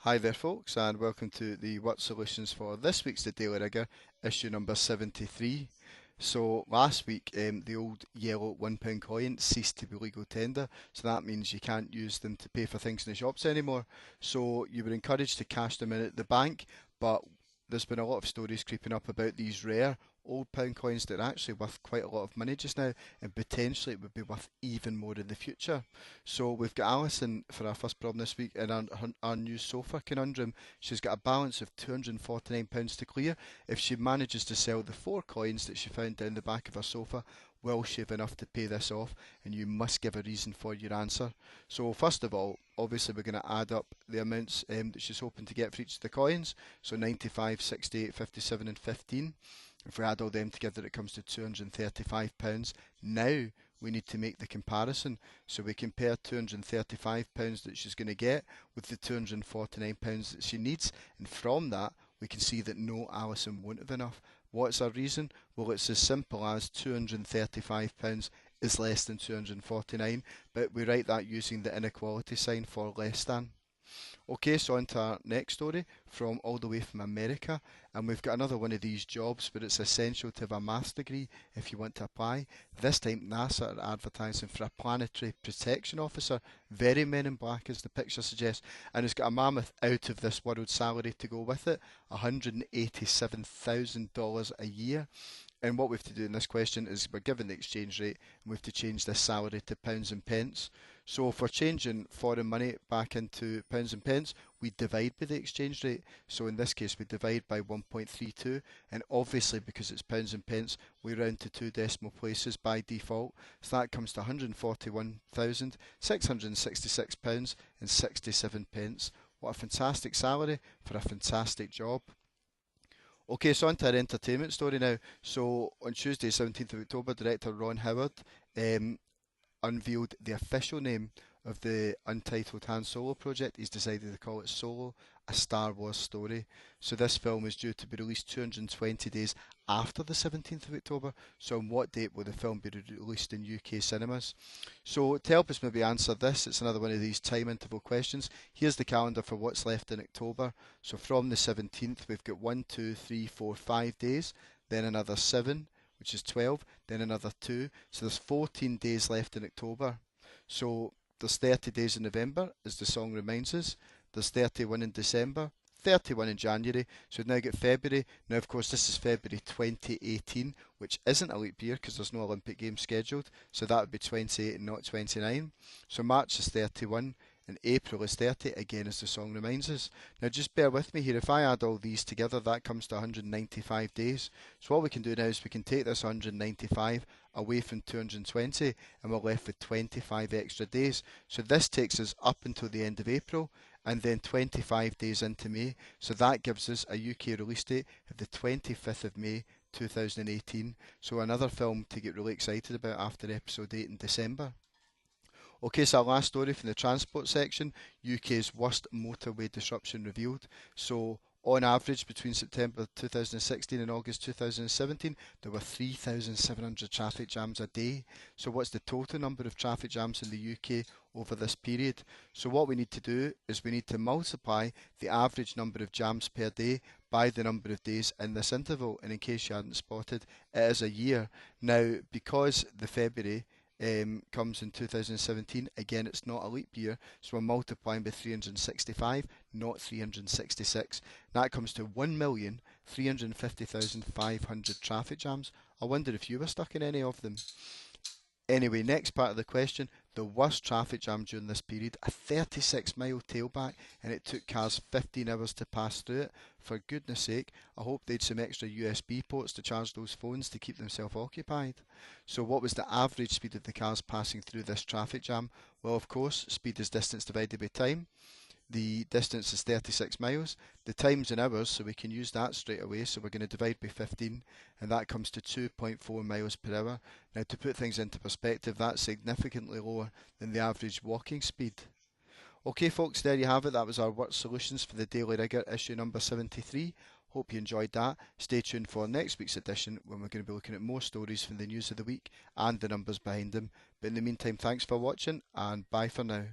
Hi there, folks, and welcome to the What Solutions for this week's The Daily Rigour, issue number 73. So, last week, the old yellow £1 coin ceased to be legal tender, so that means you can't use them to pay for things in the shops anymore. So, you were encouraged to cash them in at the bank, but there's been a lot of stories creeping up about these rare old pound coins that are actually worth quite a lot of money just now, and potentially it would be worth even more in the future. So we've got Alison for our first problem this week in our new sofa conundrum. She's got a balance of £249 to clear. If she manages to sell the four coins that she found down the back of her sofa, will she have enough to pay this off? And you must give a reason for your answer. So first of all, obviously we're going to add up the amounts that she's hoping to get for each of the coins. So 95, 68, 57 and 15. If we add all them together, it comes to £235. Now we need to make the comparison. So we compare £235 that she's going to get with the £249 that she needs. And from that, we can see that no, Alison won't have enough. What's our reason? Well, it's as simple as £235 is less than 249, but we write that using the inequality sign for less than. Okay, so on to our next story from all the way from America, and we've got another one of these jobs where it's essential to have a maths degree if you want to apply. This time NASA are advertising for a planetary protection officer, very Men in Black as the picture suggests, and it's got a mammoth out of this world salary to go with it, $187,000 a year. And what we have to do in this question is we're given the exchange rate and we have to change this salary to pounds and pence. So if we're changing foreign money back into pounds and pence, we divide by the exchange rate. So in this case we divide by 1.32, and obviously because it's pounds and pence we round to two decimal places by default. So that comes to £141,666 and 67 pence. What a fantastic salary for a fantastic job. Okay, so on to our entertainment story now. So on Tuesday, 17th of October, director Ron Howard unveiled the official name of the untitled Han Solo project. He's decided to call it Solo, a Star Wars story. So this film is due to be released 220 days after the 17th of October. So on what date will the film be released in UK cinemas? So to help us maybe answer this, it's another one of these time interval questions. Here's the calendar for what's left in October. So from the 17th, we've got 1, 2, 3, 4, 5 days, then another 7, which is 12, then another 2. So there's 14 days left in October. So there's 30 days in November, as the song reminds us. There's 31 in December, 31 in January. So we've now got February. Now, of course, this is February 2018, which isn't a leap year because there's no Olympic Games scheduled. So that would be 28 and not 29. So March is 31. And April is 30, again as the song reminds us. Now just bear with me here, if I add all these together that comes to 195 days. So what we can do now is we can take this 195 away from 220 and we're left with 25 extra days. So this takes us up until the end of April and then 25 days into May. So that gives us a UK release date of the 25th of May 2018. So another film to get really excited about after episode 8 in December. Okay, so our last story from the transport section, UK's worst motorway disruption revealed. So on average between September 2016 and August 2017 there were 3,700 traffic jams a day. So what's the total number of traffic jams in the UK over this period? So what we need to do is we need to multiply the average number of jams per day by the number of days in this interval, and in case you hadn't spotted, it is a year. Now because the February comes in 2017, again it's not a leap year, so we're multiplying by 365, not 366. That comes to 1,350,500 traffic jams. I wonder if you were stuck in any of them. Anyway, next part of the question, the worst traffic jam during this period, a 36-mile tailback, and it took cars 15 hours to pass through it. For goodness sake, I hope they had some extra USB ports to charge those phones to keep themselves occupied. So what was the average speed of the cars passing through this traffic jam? Well, of course, speed is distance divided by time. The distance is 36 miles. The time's in hours, so we can use that straight away. So we're going to divide by 15, and that comes to 2.4 miles per hour. Now, to put things into perspective, that's significantly lower than the average walking speed. Okay, folks, there you have it. That was our Word Solutions for the Daily Rigour, issue number 73. Hope you enjoyed that. Stay tuned for next week's edition when we're going to be looking at more stories from the news of the week and the numbers behind them. But in the meantime, thanks for watching, and bye for now.